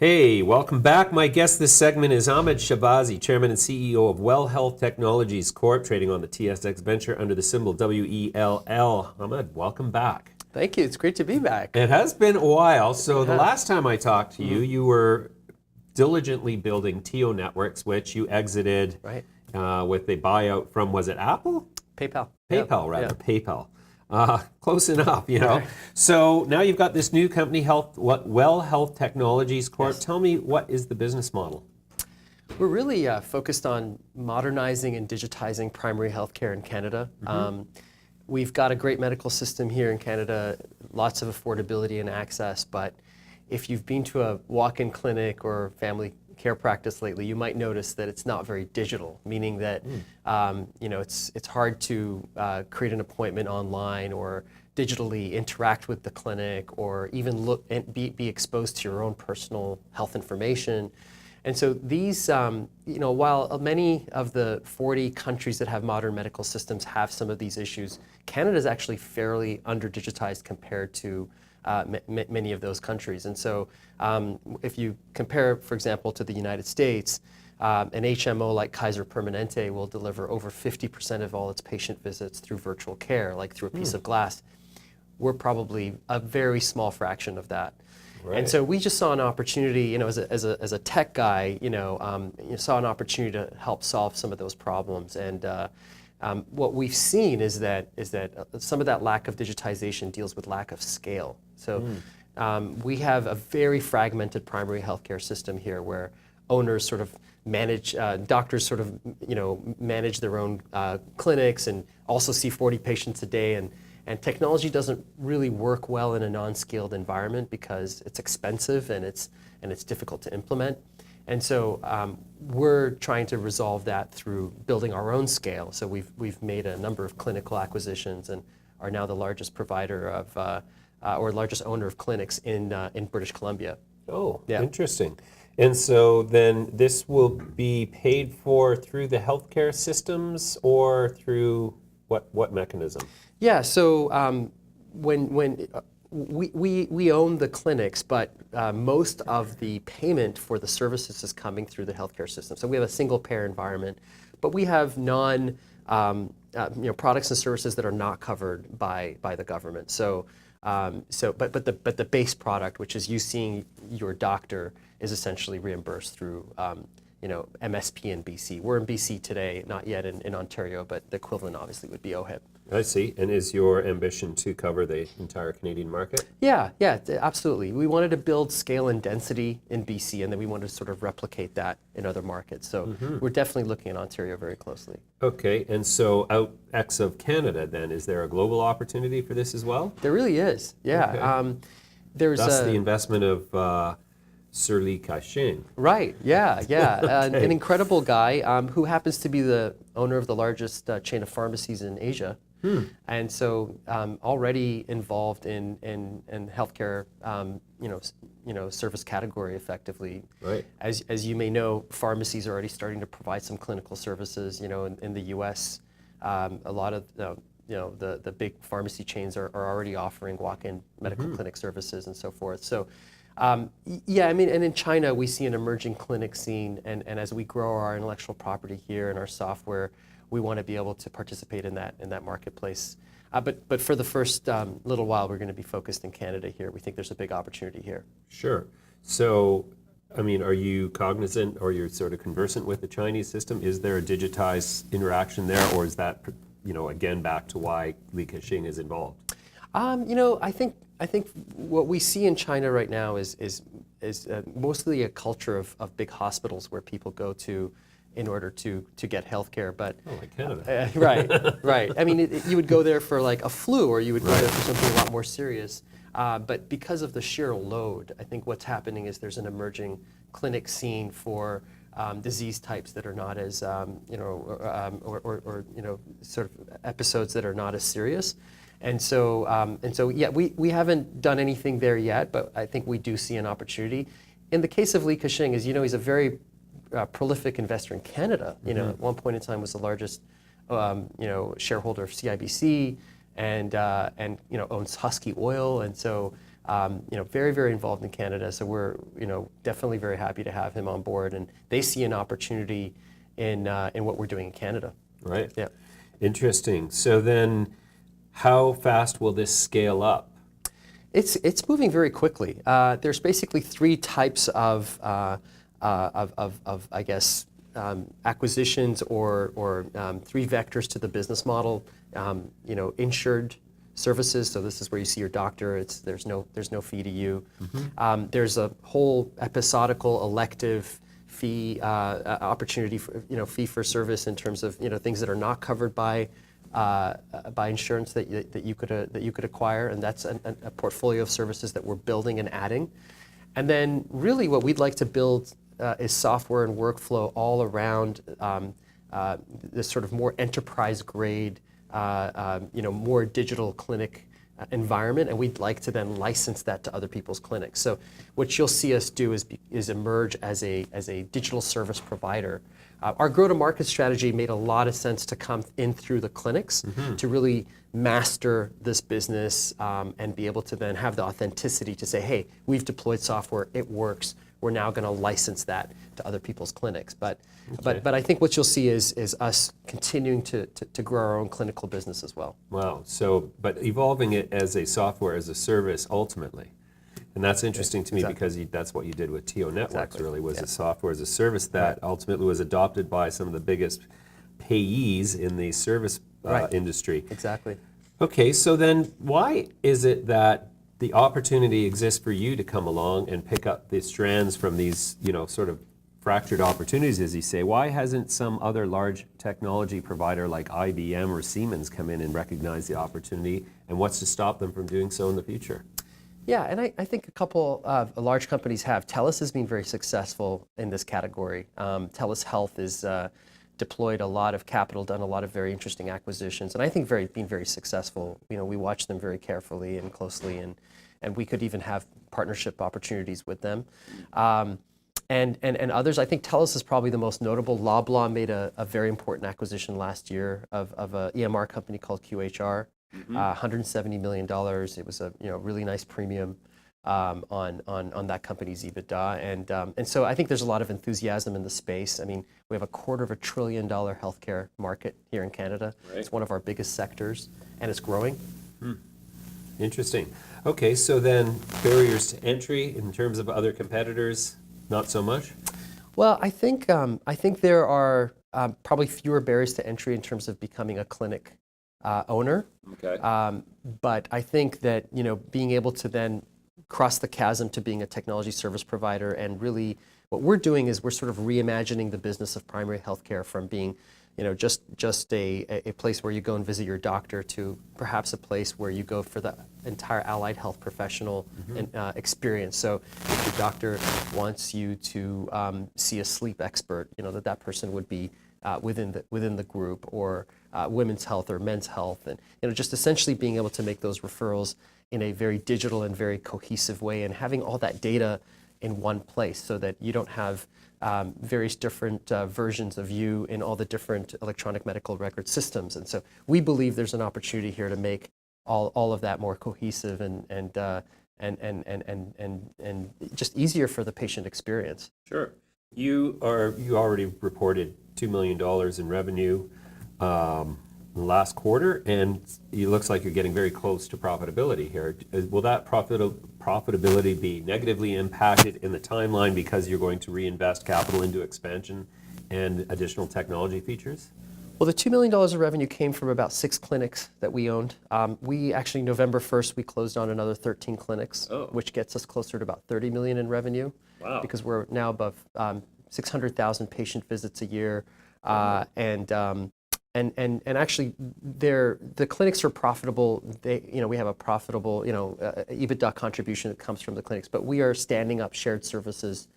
Hey, welcome back. My guest this segment is Hamed Shahbazi, Chairman and CEO of Health Technologies Corp, trading on the TSX Venture under the symbol WELL. Hamed, welcome back. Thank you. It's great to be back. It has been a while. So the last time I talked to you, you were diligently building TO Networks, which you exited with a buyout from, was it Apple? PayPal. PayPal, rather. PayPal. Close enough, you know. So now you've got this new company, Health Technologies Corp. Yes. Tell me, what is the business model? We're really focused on modernizing and digitizing primary healthcare in Canada. We've got a great medical system here in Canada, lots of affordability and access, but if you've been to a walk-in clinic or family care practice lately, you might notice that it's not very digital, meaning that it's hard to create an appointment online or digitally interact with the clinic or even look and be exposed to your own personal health information. And so these, while many of the 40 countries that have modern medical systems have some of these issues, Canada is actually fairly under-digitized compared to many of those countries. And so if you compare, for example, to the United States, an HMO like Kaiser Permanente will deliver over 50% of all its patient visits through virtual care, like through a piece of glass. We're probably a very small fraction of that. Right. And so we just saw an opportunity, as a tech guy, saw an opportunity to help solve some of those problems. And what we've seen is that some of that lack of digitization deals with lack of scale. So we have a very fragmented primary healthcare system here, where owners sort of manage, doctors sort of manage their own clinics and also see 40 patients a day. And technology doesn't really work well in a non-scaled environment because it's expensive and it's difficult to implement. And so we're trying to resolve that through building our own scale. So we've made a number of clinical acquisitions and are now the largest provider of, or largest owner of clinics in British Columbia. Oh, interesting. And so then this will be paid for through the healthcare systems or through what mechanism? Yeah, so when we own the clinics, but most of the payment for the services is coming through the healthcare system. So we have a single payer environment, but we have products and services that are not covered by the government. So but the base product, which is you seeing your doctor, is essentially reimbursed through MSP in BC. We're in BC today, not yet in Ontario, but the equivalent obviously would be OHIP. I see. And is your ambition to cover the entire Canadian market? Yeah, absolutely. We wanted to build scale and density in BC, and then we wanted to sort of replicate that in other markets. So we're definitely looking at Ontario very closely. Okay, and so out of Canada then, is there a global opportunity for this as well? There really is, yeah. Okay. That's the investment of Sir Li Ka-shing. Right, yeah. Okay. An incredible guy who happens to be the owner of the largest chain of pharmacies in Asia. And so already involved in healthcare, service category effectively. Right. As you may know, pharmacies are already starting to provide some clinical services. In the U.S., a lot of the big pharmacy chains are already offering walk-in medical clinic services and so forth. So. And in China, we see an emerging clinic scene, and as we grow our intellectual property here and our software, we want to be able to participate in that marketplace. But for the first little while, we're going to be focused in Canada here. We think there's a big opportunity here. Sure. So, are you cognizant or you're sort of conversant with the Chinese system? Is there a digitized interaction there, or is that, again, back to why Li Ka-shing is involved? I think what we see in China right now is mostly a culture of big hospitals where people go to in order to get health care. But like Canada. Right. You would go there for like a flu, or you would go there for something a lot more serious. But because of the sheer load, I think what's happening is there's an emerging clinic scene for disease types that are not as sort of episodes that are not as serious. And so we haven't done anything there yet, but I think we do see an opportunity. In the case of Li Ka-shing, as you know, he's a very prolific investor in Canada. At one point in time was the largest shareholder of CIBC, and owns Husky Oil, and so very, very involved in Canada. So we're, definitely very happy to have him on board, and they see an opportunity in what we're doing in Canada. Right. Yeah. Interesting. So then, how fast will this scale up? It's moving very quickly. There's basically three types of I guess, acquisitions or three vectors to the business model. Insured services. So this is where you see your doctor. There's no fee to you. There's a whole episodical elective fee opportunity for fee for service in terms of things that are not covered by insurance that you could acquire, and that's a portfolio of services that we're building and adding. And then really what we'd like to build is software and workflow all around this sort of more enterprise grade, more digital clinic environment, and we'd like to then license that to other people's clinics. So what you'll see us do is emerge as a digital service provider. Our go-to-market strategy made a lot of sense to come in through the clinics to really master this business and be able to then have the authenticity to say, hey, we've deployed software, it works, we're now going to license that to other people's clinics. But I think what you'll see is us continuing to grow our own clinical business as well. Wow. So, but evolving it as a software as a service ultimately. And that's interesting to me because that's what you did with TO Networks, really, was a software as a service that ultimately was adopted by some of the biggest payees in the service industry. Exactly. Okay, so then why is it that the opportunity exists for you to come along and pick up the strands from these, sort of fractured opportunities, as you say? Why hasn't some other large technology provider like IBM or Siemens come in and recognize the opportunity, and what's to stop them from doing so in the future? Yeah, and I think a couple of large companies have. TELUS has been very successful in this category. TELUS Health has deployed a lot of capital, done a lot of very interesting acquisitions, and I think been very successful. We watch them very carefully and closely, and we could even have partnership opportunities with them. And others, I think TELUS is probably the most notable. Loblaw made a very important acquisition last year of an EMR company called QHR. $170 million. It was a really nice premium on that company's EBITDA, and so I think there's a lot of enthusiasm in the space. I mean, we have a $250 billion healthcare market here in Canada. Right. It's one of our biggest sectors, and it's growing. Interesting. Okay, so then barriers to entry in terms of other competitors, not so much. Well, I think there are probably fewer barriers to entry in terms of becoming a clinic owner. Okay. But I think that being able to then cross the chasm to being a technology service provider, and really what we're doing is we're sort of reimagining the business of primary healthcare from being just a place where you go and visit your doctor to perhaps a place where you go for the entire allied health professional experience. So if your doctor wants you to see a sleep expert, that person would be within the group, or women's health or men's health, and just essentially being able to make those referrals in a very digital and very cohesive way, and having all that data in one place so that you don't have various different versions of you in all the different electronic medical record systems. And so we believe there's an opportunity here to make all of that more cohesive and just easier for the patient experience. Sure. You already reported $2 million in revenue last quarter, and it looks like you're getting very close to profitability here. Will that profitability be negatively impacted in the timeline because you're going to reinvest capital into expansion and additional technology features? Well, the $2 million of revenue came from about 6 clinics that we owned. We actually, November 1st, we closed on another 13 clinics, which gets us closer to about $30 million in revenue. Wow. Because we're now above 600,000 patient visits a year. And actually, the clinics are profitable. We have a profitable, EBITDA contribution that comes from the clinics. But we are standing up shared services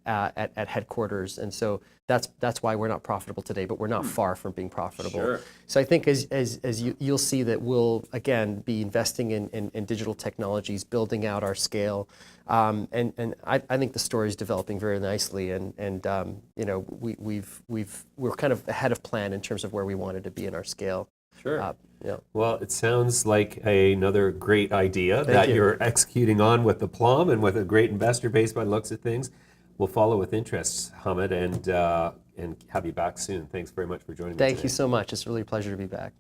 at headquarters, and so that's why we're not profitable today. But we're not far from being profitable. Sure. So I think as you'll see that we'll again be investing in digital technologies, building out our scale, and I think the story is developing very nicely, and we're kind of ahead of plan in terms of where we wanted to be in our scale. Sure. Yeah. Well, it sounds like another great idea Thank that you. you're executing on with the Plum and with a great investor base by the looks of things. We'll follow with interest, Hamed, and have you back soon. Thanks very much for joining me Thank today. you so much. It's really a pleasure to be back.